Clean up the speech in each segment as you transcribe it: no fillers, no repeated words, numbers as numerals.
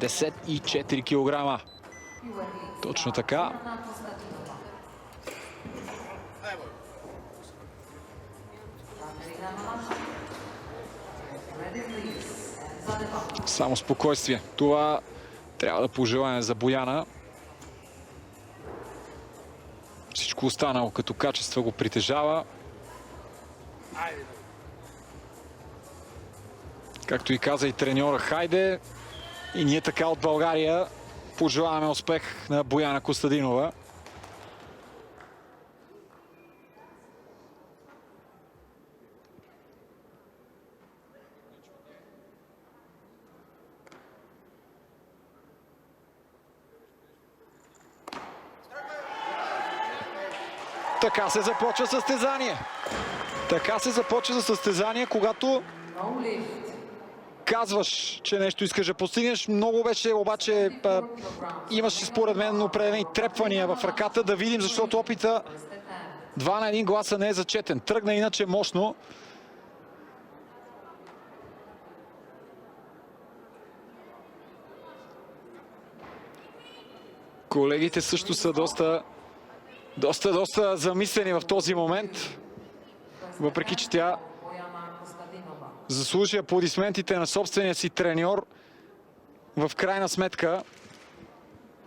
74 кг. Точно така. Само спокойствие. Това трябва да пожелаем за Бояна. Всичко останало като качество го притежава. Както и каза и треньора Хайде, и ние така от България пожелаваме успех на Бояна Костадинова. Така се започва състезание. Така се започва състезание, когато казваш, че нещо искаш да постигнеш. Много беше, обаче имаше според мен определени трепвания в ръката. Да видим, защото опита 2 на 1 гласа не е зачетен. Тръгна иначе мощно. Колегите също са доста замислени в този момент. Въпреки че тя заслужи аплодисментите на собствения си треньор. В крайна сметка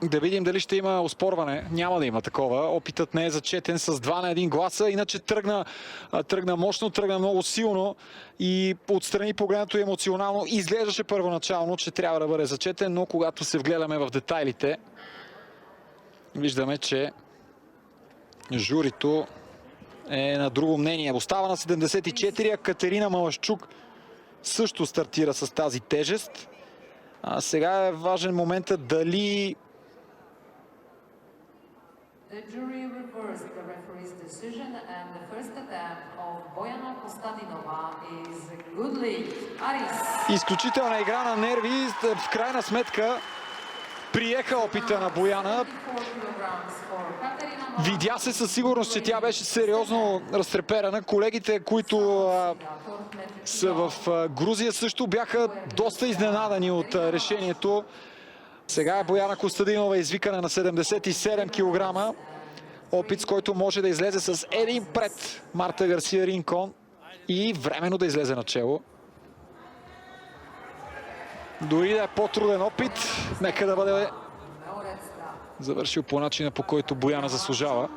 да видим дали ще има оспорване. Няма да има такова. Опитът не е зачетен с 2 на 1 гласа. Иначе тръгна мощно, тръгна много силно и отстрани погледнато емоционално изглеждаше първоначално, че трябва да бъде зачетен, но когато се вгледаме в детайлите, виждаме, че журито е на друго мнение. Остава на 74, а Катерина Малашчук също стартира с тази тежест. А сега е важен моментът дали изключителна игра на нерви. В крайна сметка приеха опита на Бояна. Видя се със сигурност, че тя беше сериозно разтреперана. Колегите, които са в Грузия, също бяха доста изненадани от решението. Сега е Бояна Костадинова извикана на 77 кг. Опит, с който може да излезе с един пред Марта Гарсия Ринкон и временно да излезе начело. Дори да е по-труден опит, нека да бъде завършил по начина, по който Бояна заслужава.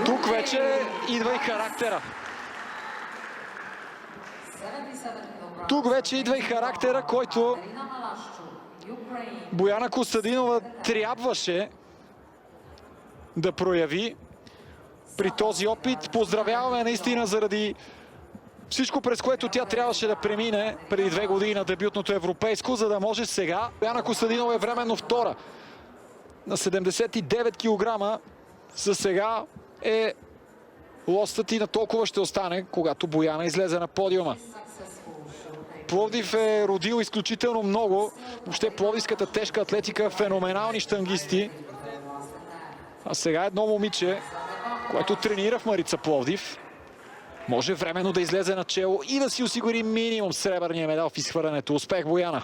Тук вече идва и характера. Тук вече идва и характера, който Бояна Костадинова трябваше да прояви при този опит. Поздравяваме наистина заради всичко, през което тя трябваше да премине преди 2 години на дебютното европейско, за да може сега. Бояна Костадинова е временно втора на 79 кг. За сега е лостът и на толкова ще остане, когато Бояна излезе на подиума. Пловдив е родил изключително много. Въобще пловдивската тежка атлетика, феноменални щангисти. А сега едно момиче, което тренира в Марица Пловдив, може временно да излезе начело и да си осигури минимум сребърния медал в изхвърлянето. Успех, Бояна!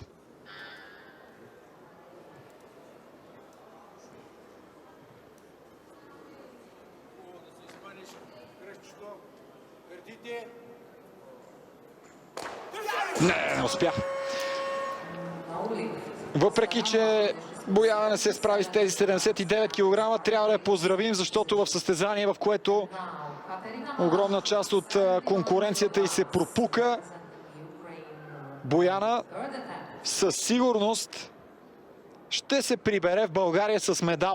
Не успя. Въпреки че Бояна не се справи с тези 79 кг, трябва да я поздравим, защото в състезание, в което огромна част от конкуренцията й се пропука, Бояна със сигурност ще се прибере в България с медал.